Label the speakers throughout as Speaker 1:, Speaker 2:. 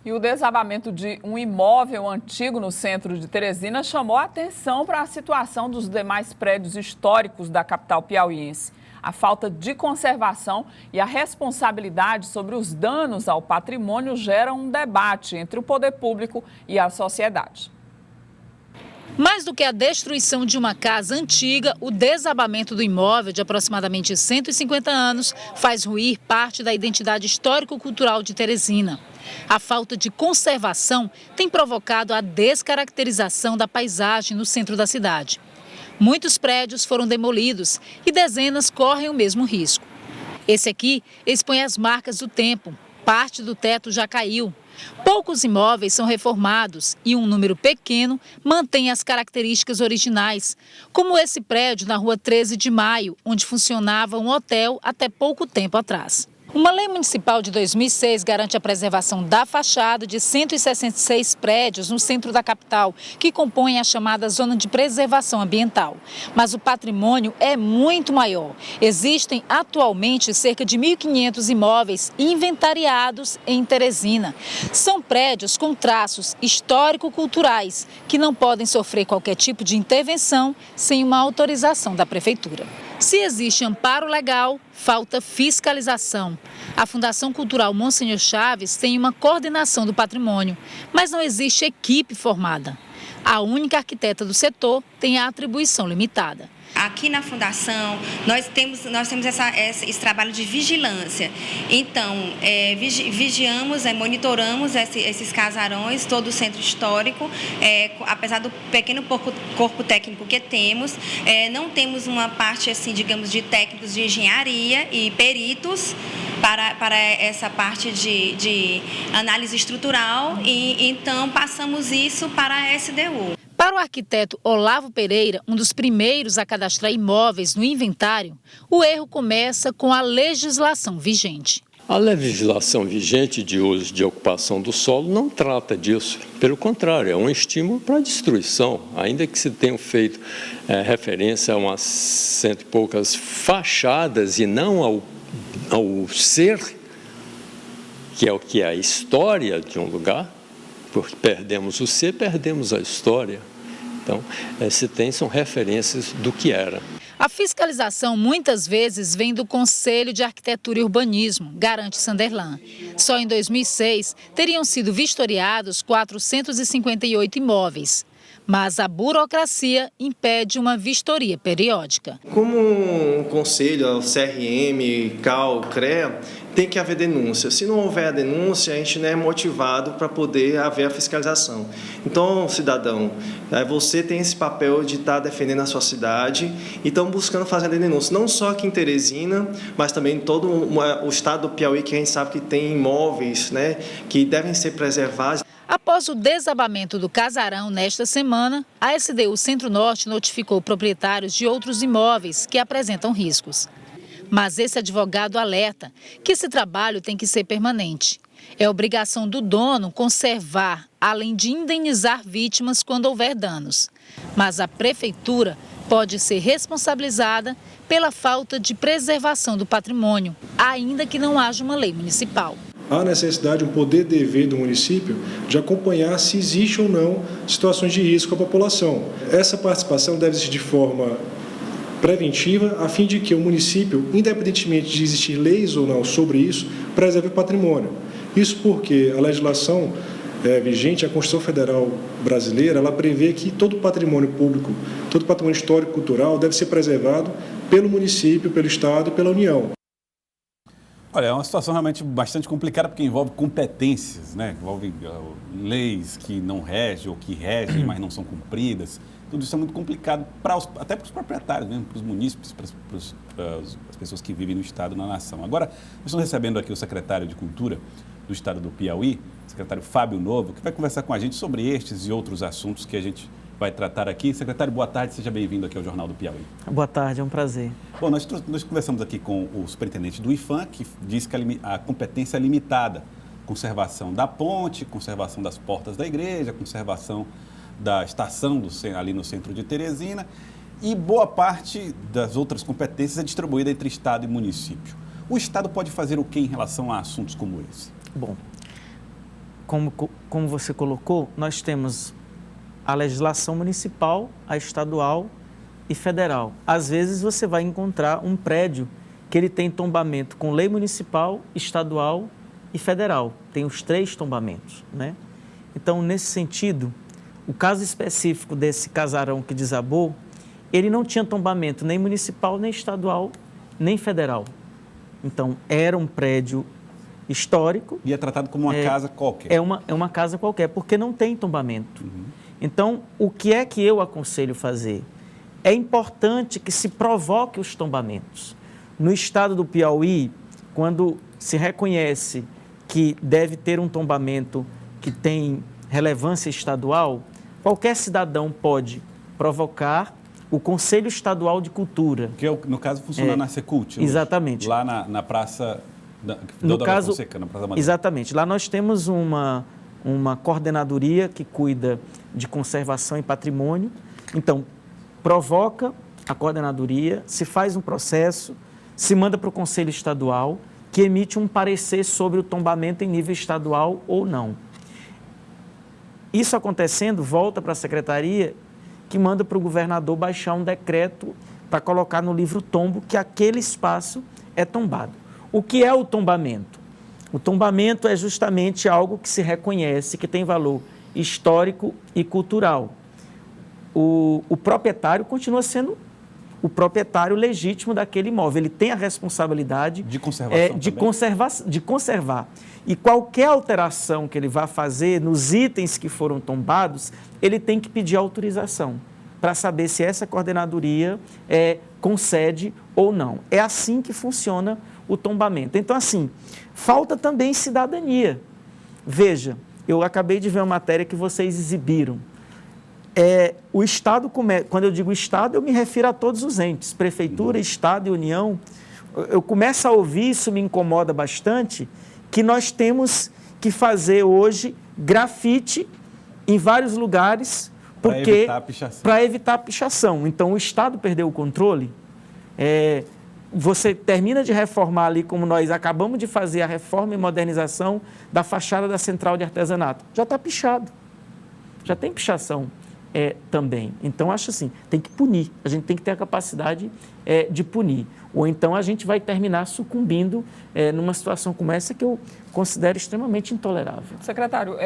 Speaker 1: E o desabamento de um imóvel antigo no centro de Teresina chamou a atenção para a situação dos demais prédios históricos da capital piauiense. A falta de conservação e a responsabilidade sobre os danos ao patrimônio geram um debate entre o poder público e a sociedade.
Speaker 2: Mais do que a destruição de uma casa antiga, o desabamento do imóvel de aproximadamente 150 anos faz ruir parte da identidade histórico-cultural de Teresina. A falta de conservação tem provocado a descaracterização da paisagem no centro da cidade. Muitos prédios foram demolidos e dezenas correm o mesmo risco. Esse aqui expõe as marcas do tempo. Parte do teto já caiu. Poucos imóveis são reformados e um número pequeno mantém as características originais, como esse prédio na rua 13 de Maio, onde funcionava um hotel até pouco tempo atrás. Uma lei municipal de 2006 garante a preservação da fachada de 166 prédios no centro da capital, que compõem a chamada Zona de Preservação Ambiental. Mas o patrimônio é muito maior. Existem atualmente cerca de 1.500 imóveis inventariados em Teresina. São prédios com traços histórico-culturais que não podem sofrer qualquer tipo de intervenção sem uma autorização da prefeitura. Se existe amparo legal, falta fiscalização. A Fundação Cultural Monsenhor Chaves tem uma coordenação do patrimônio, mas não existe equipe formada. A única arquiteta do setor tem a atribuição limitada.
Speaker 3: Aqui na Fundação, nós temos esse trabalho de vigilância. Então, vigiamos, monitoramos esses casarões, todo o centro histórico, apesar do pequeno corpo técnico que temos, não temos uma parte, assim, digamos, de técnicos de engenharia e peritos para essa parte de análise estrutural e então passamos isso para a SDU.
Speaker 2: Para o arquiteto Olavo Pereira, um dos primeiros a cadastrar imóveis no inventário, o erro começa com a legislação vigente.
Speaker 4: A legislação vigente de uso de ocupação do solo não trata disso. Pelo contrário, é um estímulo para a destruição. Ainda que se tenham feito referência a umas 100 e poucas fachadas e não ao ser, que é o que é a história de um lugar, porque perdemos o ser, perdemos a história. Então, são referências do que era.
Speaker 2: A fiscalização muitas vezes vem do Conselho de Arquitetura e Urbanismo, garante Sanderlan. Só em 2006 teriam sido vistoriados 458 imóveis. Mas a burocracia impede uma vistoria periódica.
Speaker 5: Como o Conselho, o CRM, CAL, CREA, tem que haver denúncia. Se não houver a denúncia, a gente não é motivado para poder haver a fiscalização. Então, cidadão, você tem esse papel de estar defendendo a sua cidade e estão buscando fazer a denúncia, não só aqui em Teresina, mas também em todo o estado do Piauí, que a gente sabe que tem imóveis, né, que devem ser preservados.
Speaker 2: Após o desabamento do casarão nesta semana, a SDU Centro-Norte notificou proprietários de outros imóveis que apresentam riscos. Mas esse advogado alerta que esse trabalho tem que ser permanente. É obrigação do dono conservar, além de indenizar vítimas quando houver danos. Mas a prefeitura pode ser responsabilizada pela falta de preservação do patrimônio, ainda que não haja uma lei municipal.
Speaker 6: Há necessidade, um poder dever do município de acompanhar se existe ou não situações de risco à população. Essa participação deve ser de forma preventiva, a fim de que o município, independentemente de existir leis ou não sobre isso, preserve o patrimônio. Isso porque a legislação vigente, a Constituição Federal Brasileira, ela prevê que todo patrimônio público, todo patrimônio histórico e cultural deve ser preservado pelo município, pelo Estado e pela União.
Speaker 7: Olha, é uma situação realmente bastante complicada porque envolve competências, né? Envolve leis que não regem ou que regem, mas não são cumpridas. Tudo isso é muito complicado até para os proprietários, mesmo, para os munícipes, para as pessoas que vivem no Estado e na nação. Agora, nós estamos recebendo aqui o secretário de Cultura do Estado do Piauí, o secretário Fábio Novo, que vai conversar com a gente sobre estes e outros assuntos que a gente vai tratar aqui. Secretário, boa tarde, seja bem-vindo aqui ao Jornal do Piauí.
Speaker 8: Boa tarde, é um prazer.
Speaker 7: Bom, nós conversamos aqui com o superintendente do IPHAN, que diz que a competência é limitada. Conservação da ponte, conservação das portas da igreja, conservação da estação ali no centro de Teresina, e boa parte das outras competências é distribuída entre Estado e município. O Estado pode fazer o que em relação a assuntos como esse?
Speaker 8: Bom, como você colocou, nós temos a legislação municipal, a estadual e federal. Às vezes você vai encontrar um prédio que ele tem tombamento com lei municipal, estadual e federal. Tem os 3 tombamentos, né? Então, nesse sentido, o caso específico desse casarão que desabou, ele não tinha tombamento nem municipal, nem estadual, nem federal. Então, era um prédio histórico.
Speaker 7: E é tratado como uma casa qualquer.
Speaker 8: É uma casa qualquer, porque não tem tombamento. Então, o que é que eu aconselho fazer? É importante que se provoque os tombamentos. No estado do Piauí, quando se reconhece que deve ter um tombamento que tem relevância estadual, qualquer cidadão pode provocar o Conselho Estadual de Cultura.
Speaker 7: Que, no caso, funciona na Secult.
Speaker 8: Exatamente.
Speaker 7: Lá na Praça
Speaker 8: no caso,
Speaker 7: Fonseca, na Praça Madeira.
Speaker 8: Exatamente. Lá nós temos uma coordenadoria que cuida de conservação e patrimônio. Então, provoca a coordenadoria, se faz um processo, se manda para o Conselho Estadual, que emite um parecer sobre o tombamento em nível estadual ou não. Isso acontecendo, volta para a Secretaria, que manda para o governador baixar um decreto para colocar no livro tombo que aquele espaço é tombado. O que é o tombamento? O tombamento é justamente algo que se reconhece, que tem valor histórico e cultural. O proprietário continua sendo o proprietário legítimo daquele imóvel. Ele tem a responsabilidade de conservar. E qualquer alteração que ele vá fazer nos itens que foram tombados, ele tem que pedir autorização para saber se essa coordenadoria concede ou não. É assim que funciona o tombamento. Então, assim, falta também cidadania. Veja, eu acabei de ver uma matéria que vocês exibiram. O Estado, quando eu digo Estado, eu me refiro a todos os entes, Prefeitura, Estado e União. Eu começo a ouvir, isso me incomoda bastante, que nós temos que fazer hoje grafite em vários lugares para evitar a pichação. Então, o Estado perdeu o controle. Você termina de reformar ali, como nós acabamos de fazer a reforma e modernização da fachada da Central de Artesanato. Já está pichado, já tem pichação também. Então, acho assim, tem que punir, a gente tem que ter a capacidade de punir. Ou então a gente vai terminar sucumbindo numa situação como essa que eu considero extremamente intolerável.
Speaker 1: Secretário,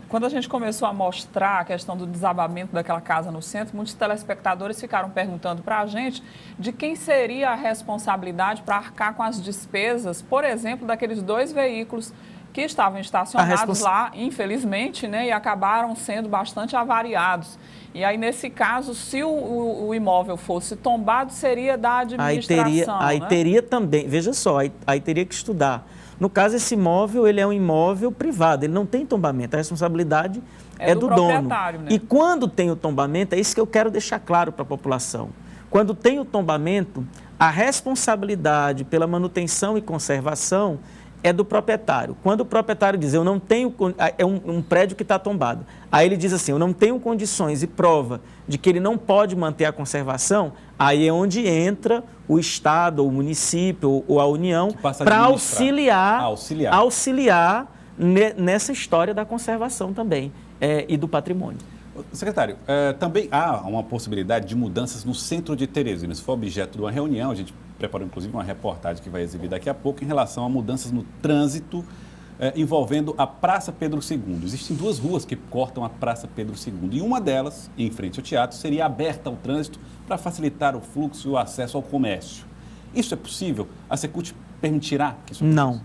Speaker 1: quando a gente começou a mostrar a questão do desabamento daquela casa no centro, muitos telespectadores ficaram perguntando para a gente de quem seria a responsabilidade para arcar com as despesas, por exemplo, daqueles 2 veículos que estavam estacionados lá, infelizmente, né, e acabaram sendo bastante avariados. E aí, nesse caso, se o imóvel fosse tombado, seria da administração,
Speaker 8: Aí teria também, veja só, aí teria que estudar. No caso, esse imóvel, ele é um imóvel privado, ele não tem tombamento, a responsabilidade é do dono. Né? E quando tem o tombamento, é isso que eu quero deixar claro para a população. Quando tem o tombamento, a responsabilidade pela manutenção e conservação é do proprietário. Quando o proprietário diz, eu não tenho, um prédio que está tombado, aí ele diz assim, eu não tenho condições e prova de que ele não pode manter a conservação, aí é onde entra o Estado, ou o município, ou a União, para auxiliar nessa história da conservação também e do patrimônio.
Speaker 7: Secretário, também há uma possibilidade de mudanças no centro de Teresina. Isso foi objeto de uma reunião, a gente preparou inclusive uma reportagem que vai exibir daqui a pouco em relação a mudanças no trânsito envolvendo a Praça Pedro II. Existem 2 ruas que cortam a Praça Pedro II e uma delas, em frente ao teatro, seria aberta ao trânsito para facilitar o fluxo e o acesso ao comércio. Isso é possível? A Secult permitirá que isso aconteça?
Speaker 8: Não.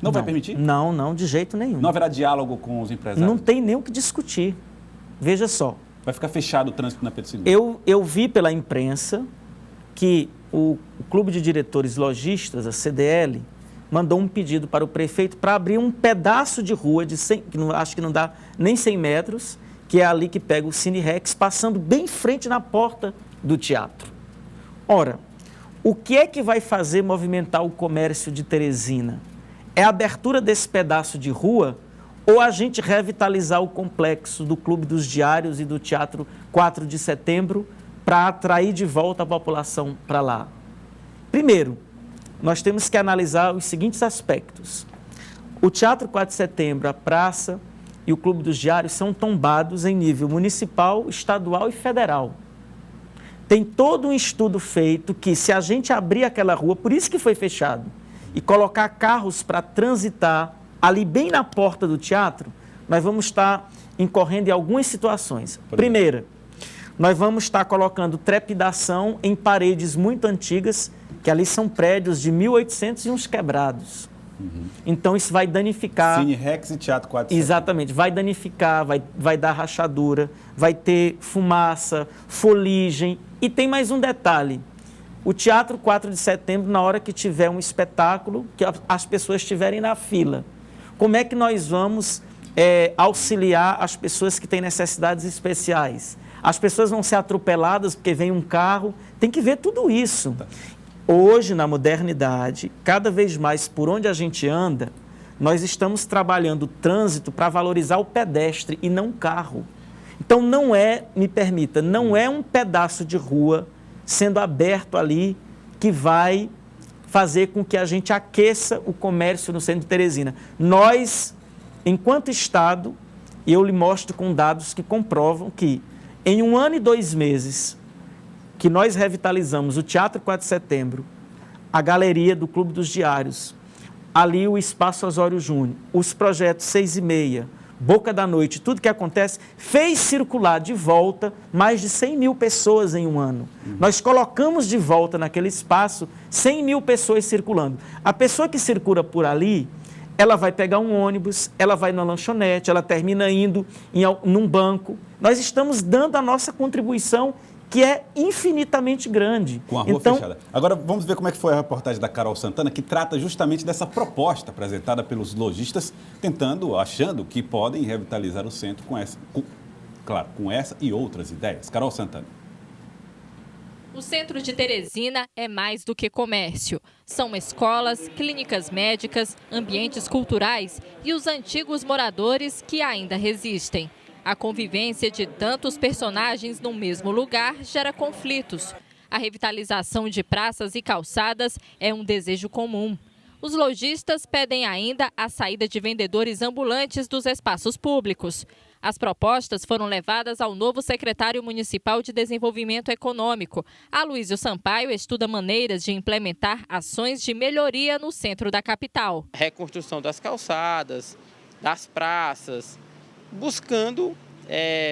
Speaker 7: Não vai permitir?
Speaker 8: Não, de jeito nenhum.
Speaker 7: Não haverá diálogo com os empresários?
Speaker 8: Não tem nem o que discutir. Veja só.
Speaker 7: Vai ficar fechado o trânsito na Pedro II?
Speaker 8: Eu vi pela imprensa que o Clube de Diretores Lojistas, a CDL, mandou um pedido para o prefeito para abrir um pedaço de rua, acho que não dá nem 100 metros, que é ali que pega o Cine Rex, passando bem em frente na porta do teatro. Ora, o que é que vai fazer movimentar o comércio de Teresina? É a abertura desse pedaço de rua ou a gente revitalizar o complexo do Clube dos Diários e do Teatro 4 de Setembro para atrair de volta a população para lá? Primeiro, nós temos que analisar os seguintes aspectos. O Teatro 4 de Setembro, a praça, e o Clube dos Diários são tombados em nível municipal, estadual e federal. Tem todo um estudo feito que, se a gente abrir aquela rua, por isso que foi fechado, e colocar carros para transitar ali bem na porta do teatro, nós vamos estar incorrendo em algumas situações. Primeira, nós vamos estar colocando trepidação em paredes muito antigas, que ali são prédios de 1800 e uns quebrados. Então, isso vai danificar...
Speaker 7: Cine Rex e Teatro 4 de
Speaker 8: Exatamente. Vai danificar, vai dar rachadura, vai ter fumaça, foligem. E tem mais um detalhe. O Teatro 4 de Setembro, na hora que tiver um espetáculo, que as pessoas estiverem na fila, como é que nós vamos auxiliar as pessoas que têm necessidades especiais? As pessoas vão ser atropeladas porque vem um carro. Tem que ver tudo isso. Hoje, na modernidade, cada vez mais por onde a gente anda, nós estamos trabalhando o trânsito para valorizar o pedestre e não o carro. Então, não é, me permita, não é um pedaço de rua sendo aberto ali que vai fazer com que a gente aqueça o comércio no centro de Teresina. Nós, enquanto Estado, e eu lhe mostro com dados que comprovam que em 1 ano e 2 meses que nós revitalizamos o Teatro 4 de Setembro, a galeria do Clube dos Diários, ali o Espaço Osório Júnior, os projetos 6 e meia, Boca da Noite, tudo que acontece, fez circular de volta mais de 100 mil pessoas em 1 ano. Nós colocamos de volta naquele espaço 100 mil pessoas circulando. A pessoa que circula por ali, ela vai pegar um ônibus, ela vai na lanchonete, ela termina indo num banco. Nós estamos dando a nossa contribuição, que é infinitamente grande.
Speaker 7: Com a rua fechada. Agora, vamos ver como é que foi a reportagem da Carol Santana, que trata justamente dessa proposta apresentada pelos lojistas, achando que podem revitalizar o centro com essa e outras ideias. Carol Santana.
Speaker 9: O centro de Teresina é mais do que comércio. São escolas, clínicas médicas, ambientes culturais e os antigos moradores que ainda resistem. A convivência de tantos personagens no mesmo lugar gera conflitos. A revitalização de praças e calçadas é um desejo comum. Os lojistas pedem ainda a saída de vendedores ambulantes dos espaços públicos. As propostas foram levadas ao novo secretário municipal de Desenvolvimento Econômico. Aloysio Sampaio estuda maneiras de implementar ações de melhoria no centro da capital.
Speaker 10: Reconstrução das calçadas, das praças, buscando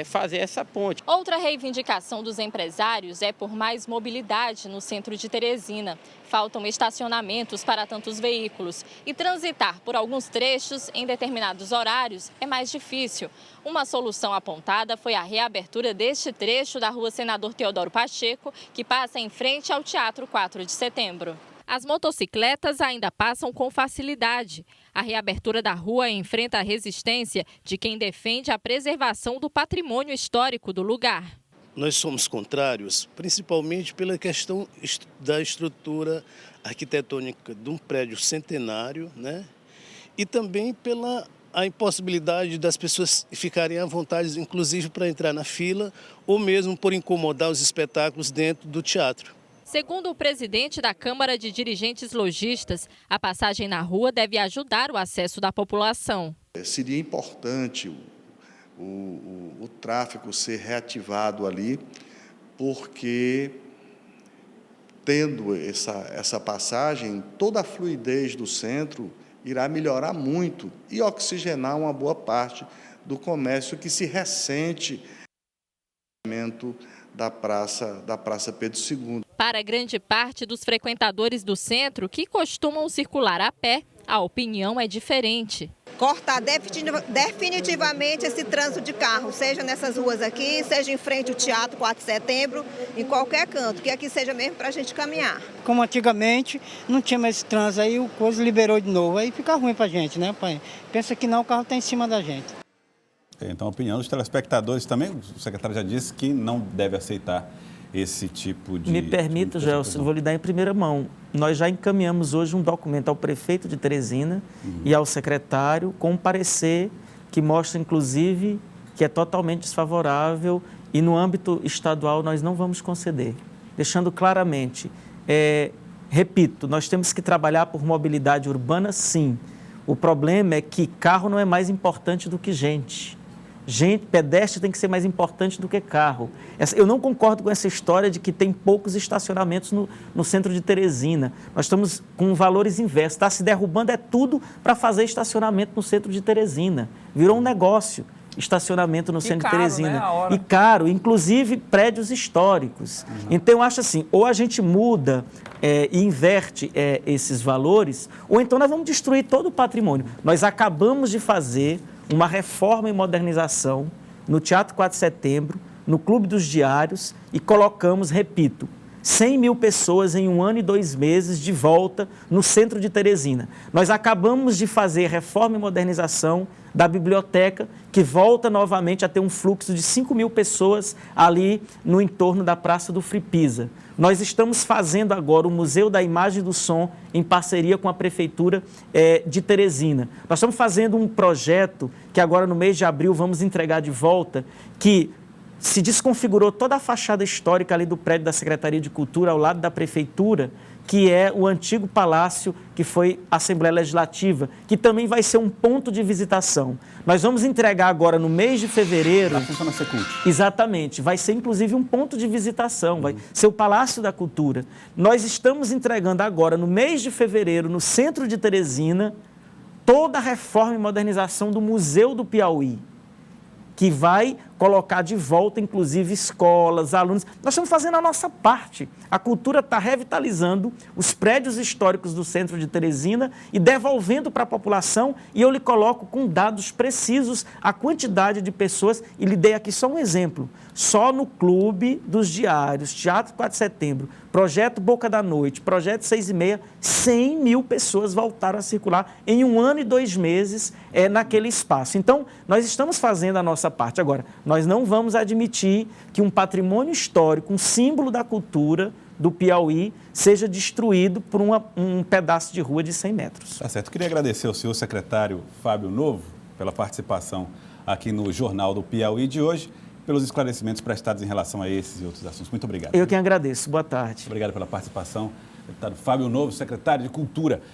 Speaker 10: fazer essa ponte.
Speaker 9: Outra reivindicação dos empresários é por mais mobilidade no centro de Teresina. Faltam estacionamentos para tantos veículos e transitar por alguns trechos em determinados horários é mais difícil. Uma solução apontada foi a reabertura deste trecho da Rua Senador Teodoro Pacheco, que passa em frente ao Teatro 4 de Setembro. As motocicletas ainda passam com facilidade. A reabertura da rua enfrenta a resistência de quem defende a preservação do patrimônio histórico do lugar.
Speaker 11: Nós somos contrários, principalmente pela questão da estrutura arquitetônica de um prédio centenário, né? E também pela impossibilidade das pessoas ficarem à vontade, inclusive para entrar na fila, ou mesmo por incomodar os espetáculos dentro do teatro.
Speaker 9: Segundo o presidente da Câmara de Dirigentes Lojistas, a passagem na rua deve ajudar o acesso da população.
Speaker 12: Seria importante o tráfego ser reativado ali, porque tendo essa passagem, toda a fluidez do centro irá melhorar muito e oxigenar uma boa parte do comércio que se ressente da Praça Pedro II.
Speaker 9: Para grande parte dos frequentadores do centro, que costumam circular a pé, a opinião é diferente.
Speaker 13: Cortar definitivamente esse trânsito de carro, seja nessas ruas aqui, seja em frente ao Teatro 4 de Setembro, em qualquer canto, que aqui seja mesmo para a gente caminhar.
Speaker 14: Como antigamente não tinha mais esse trânsito, aí o coisa liberou de novo, aí fica ruim para a gente, né, pai? Pensa que não, o carro está em cima da gente.
Speaker 7: Então, a opinião dos telespectadores também, o secretário já disse que não deve aceitar esse tipo de...
Speaker 8: Me permita, Gelson, vou lhe dar em primeira mão. Nós já encaminhamos hoje um documento ao prefeito de Teresina e ao secretário com um parecer que mostra, inclusive, que é totalmente desfavorável e no âmbito estadual nós não vamos conceder. Deixando claramente, repito, nós temos que trabalhar por mobilidade urbana, sim. O problema é que carro não é mais importante do que gente. Pedestre tem que ser mais importante do que carro. Eu não concordo com essa história de que tem poucos estacionamentos no centro de Teresina. Nós estamos com valores inversos. Está se derrubando tudo para fazer estacionamento no centro de Teresina. Virou um negócio, estacionamento no centro de Teresina.
Speaker 1: Né,
Speaker 8: e caro, inclusive prédios históricos. Então, eu acho assim, ou a gente muda e inverte esses valores, ou então nós vamos destruir todo o patrimônio. Nós acabamos de fazer uma reforma e modernização no Teatro 4 de Setembro, no Clube dos Diários, e colocamos, repito, 100 mil pessoas em 1 ano e 2 meses de volta no centro de Teresina. Nós acabamos de fazer reforma e modernização da biblioteca, que volta novamente a ter um fluxo de 5 mil pessoas ali no entorno da Praça do Frei Pisa. Nós estamos fazendo agora o Museu da Imagem e do Som em parceria com a Prefeitura de Teresina. Nós estamos fazendo um projeto que agora no mês de abril vamos entregar de volta, que se desconfigurou toda a fachada histórica ali do prédio da Secretaria de Cultura ao lado da Prefeitura, que é o antigo palácio que foi a Assembleia Legislativa, que também vai ser um ponto de visitação. Nós vamos entregar agora no mês de fevereiro...
Speaker 7: Vai funcionar Secult.
Speaker 8: Exatamente. Vai ser inclusive um ponto de visitação, vai ser o Palácio da Cultura. Nós estamos entregando agora no mês de fevereiro, no centro de Teresina, toda a reforma e modernização do Museu do Piauí, que vai colocar de volta, inclusive, escolas, alunos. Nós estamos fazendo a nossa parte. A cultura está revitalizando os prédios históricos do centro de Teresina e devolvendo para a população, e eu lhe coloco com dados precisos a quantidade de pessoas, e lhe dei aqui só um exemplo. Só no Clube dos Diários, Teatro 4 de Setembro, Projeto Boca da Noite, Projeto 6h30, 100 mil pessoas voltaram a circular em 1 ano e 2 meses naquele espaço. Então, nós estamos fazendo a nossa parte. Agora, nós não vamos admitir que um patrimônio histórico, um símbolo da cultura do Piauí, seja destruído por um pedaço de rua de 100 metros.
Speaker 7: Tá certo. Eu queria agradecer ao senhor secretário Fábio Novo pela participação aqui no Jornal do Piauí de hoje, pelos esclarecimentos prestados em relação a esses e outros assuntos. Muito obrigado.
Speaker 8: Eu que agradeço. Boa tarde.
Speaker 7: Obrigado pela participação, deputado Fábio Novo, secretário de Cultura.